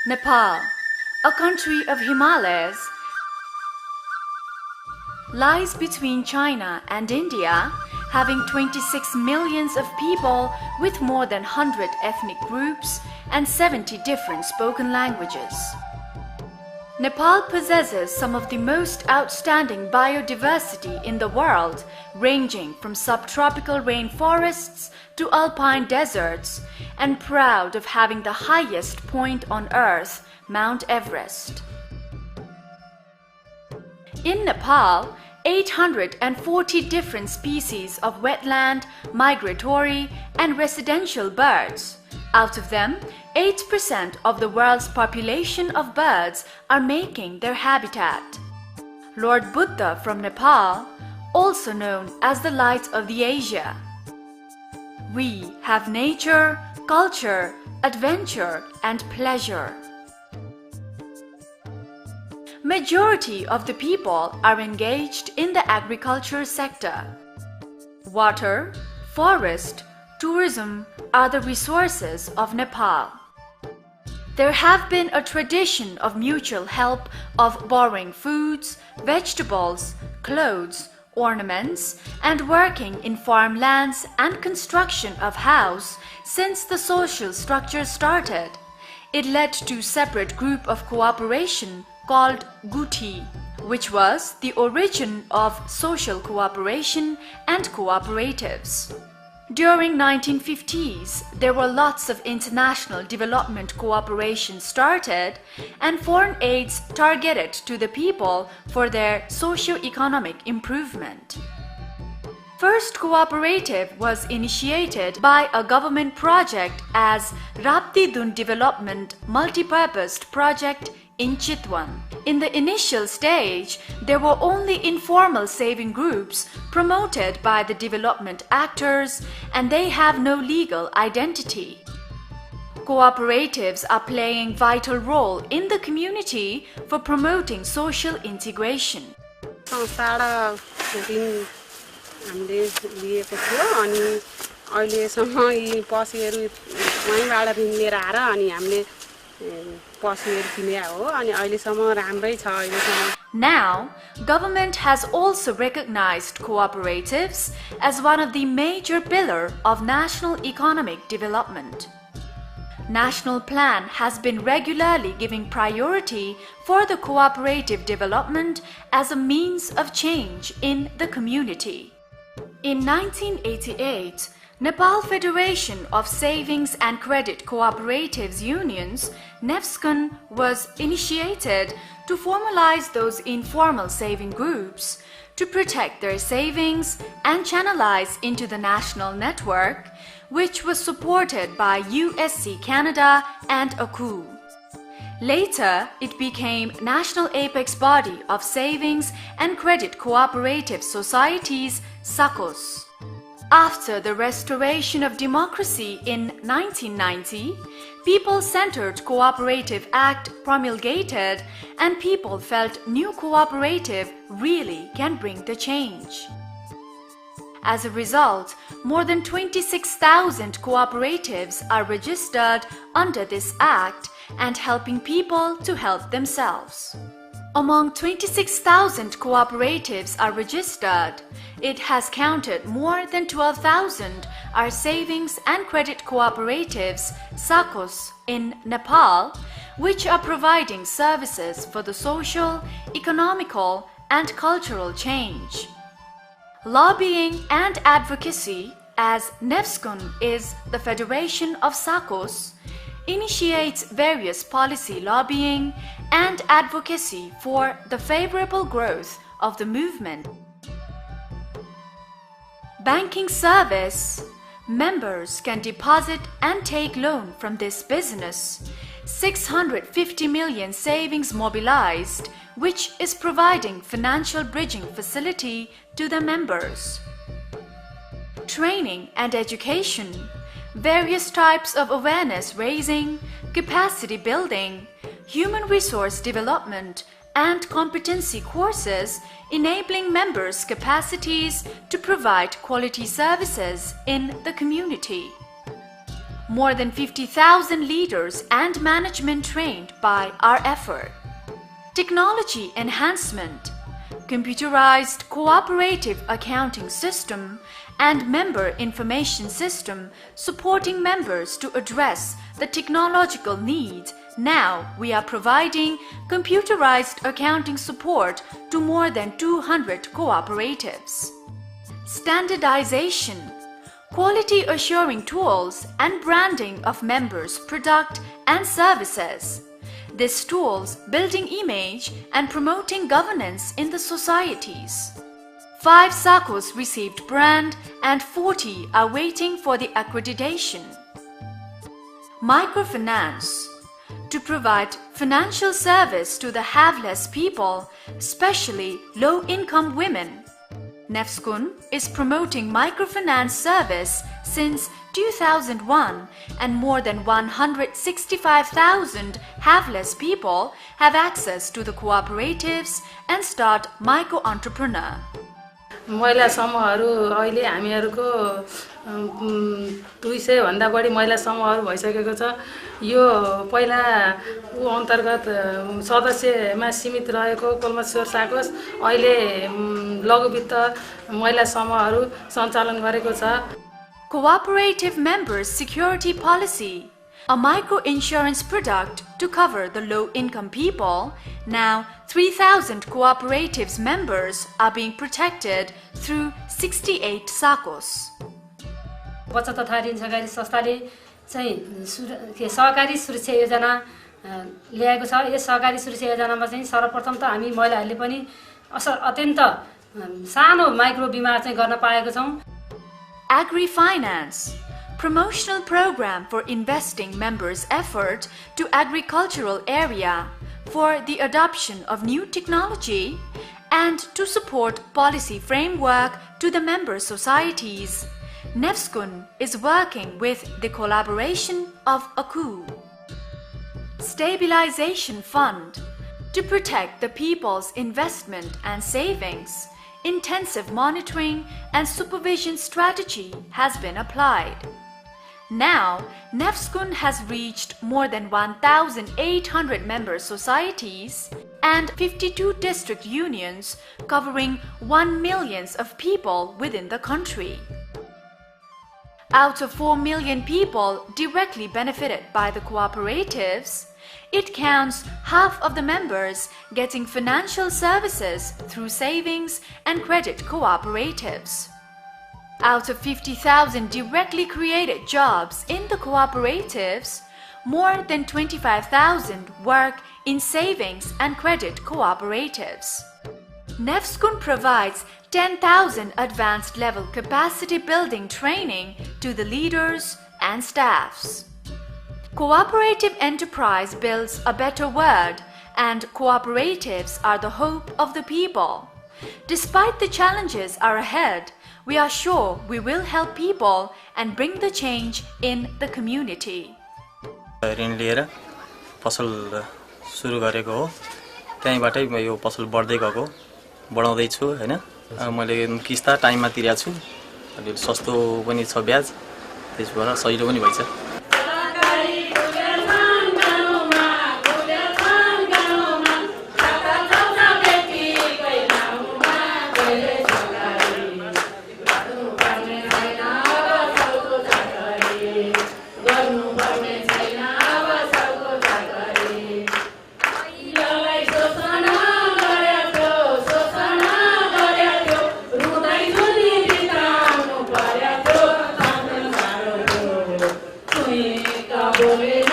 Nepal, a country of Himalayas, lies between China and India, having 26 millions of people with more than 100 ethnic groups and 70 different spoken languages. Nepal possesses some of the most outstanding biodiversity in the world, ranging from subtropical rainforests to alpine deserts, and proud of having the highest point on Earth, Mount Everest. In Nepal, 840 different species of wetland, migratory, and residential birds. Out of them, 8% of the world's population of birds are making their habitat. Lord Buddha from Nepal, also known as the Light of the Asia. We have nature, culture, adventure, and pleasure. Majority of the people are engaged in the agriculture sector. Water, forest, tourism are the resources of Nepal. There have been a tradition of mutual help of borrowing foods, vegetables, clothes, ornaments, and working in farmlands and construction of house since the social structure started. It led to separate group of cooperation called Guti, which was the origin of social cooperation and cooperatives. During 1950s, there were lots of international development cooperation started and foreign aids targeted to the people for their socio-economic improvement. First cooperative was initiated by a government project as Rapti Dun Development Multipurposed Project in Chitwan. In the initial stage, there were only informal saving groups promoted by the development actors, and they have no legal identity. Cooperatives are playing vital role in the community for promoting social integration. हामीले लिएको थियो अनि अहिलेसम्म यी पशुहरू वहीँबाट ऋण लिएर आएर अनि हामीले पशुहरू किने हो अनि अहिलेसम्म राम्रै छ अहिलेसम्म. Now, government has also recognized cooperatives as one of the major pillars of national economic development. National Plan has been regularly giving priority for the cooperative development as a means of change in the community. In 1988, Nepal Federation of Savings and Credit Cooperatives Unions, NEFSCUN, was initiated to formalize those informal saving groups, to protect their savings and channelize into the national network, which was supported by USC Canada and ACU. Later, it became National Apex Body of Savings and Credit Cooperative Societies, SACOS. After the restoration of democracy in 1990, People-Centered Cooperative Act promulgated and people felt new cooperative really can bring the change. As a result, more than 26,000 cooperatives are registered under this act and helping people to help themselves. Among 26,000 cooperatives are registered, it has counted more than 12,000 are savings and credit cooperatives, SACOS, in Nepal, which are providing services for the social, economical, and cultural change. Lobbying and advocacy, as NEFSCUN is the Federation of SACOS, initiates various policy lobbying and advocacy for the favorable growth of the movement. Banking service. Members can deposit and take loan from this business. 650 million savings mobilized, which is providing financial bridging facility to the members. Training and education. Various types of awareness raising, capacity building, human resource development, and competency courses enabling members' capacities to provide quality services in the community. More than 50,000 leaders and management trained by our effort. Technology enhancement, computerized cooperative accounting system and member information system supporting members to address the technological needs. Now we are providing computerized accounting support to more than 200 cooperatives. Standardization, quality assuring tools and branding of members' product and services. These tools building image and promoting governance in the societies. 5 SACCOs received brand and 40 are waiting for the accreditation. Microfinance, to provide financial service to the haveless people, especially low-income women. Nefskun is promoting microfinance service since 2001 and more than 165,000 haveless people have access to the cooperatives and start micro-entrepreneur. महिला समूहहरू अहिले हामीहरूको 200 भन्दा बढी महिला समूहहरू भइसकेको छ। यो पहिला अन्तर्गत सदस्यमा सीमित रहेको कोलमश्वर साकोस अहिले लघु वित्त महिला समूहहरू सञ्चालन गरेको छ। Cooperative Members Security Policy, a micro-insurance product to cover the low-income people. Now, 3,000 cooperatives members are being protected through 68 SACCOs. बचत तथा ऋण सहकारी संस्थाले चाहिँ सहकारी सुरक्षा योजना ल्याएको छ। यस सहकारी सुरक्षा योजनामा चाहिँ सर्वप्रथम त हामी महिलाहरूले पनि अत्यन्त सानो माइक्रो बिमा चाहिँ गर्न पाएको छौं। Agri-Finance, promotional program for investing members' effort to agricultural area for the adoption of new technology and to support policy framework to the member societies. Nefskun is working with the collaboration of ACU. Stabilization Fund, to protect the people's investment and savings. Intensive monitoring and supervision strategy has been applied. Now, Nefskun has reached more than 1,800 member societies and 52 district unions covering 1 million of people within the country. Out of 4 million people directly benefited by the cooperatives, it counts half of the members getting financial services through savings and credit cooperatives. Out of 50,000 directly created jobs in the cooperatives, more than 25,000 work in savings and credit cooperatives. Nefskun provides 10,000 advanced level capacity building training to the leaders and staffs. Cooperative enterprise builds a better world, and cooperatives are the hope of the people. Despite the challenges are ahead, we are sure we will help people and bring the change in the community. ऋण लिएर फसल सुरु गरेको हो। त्यहीबाटै यो फसल बढ्दै गएको बढाउँदै छु हैन। मैले किस्ता टाइममा तिरेको छु। अलि सस्तो पनि छ ब्याज। त्यसबाट सजिलो पनि भइछ। Bole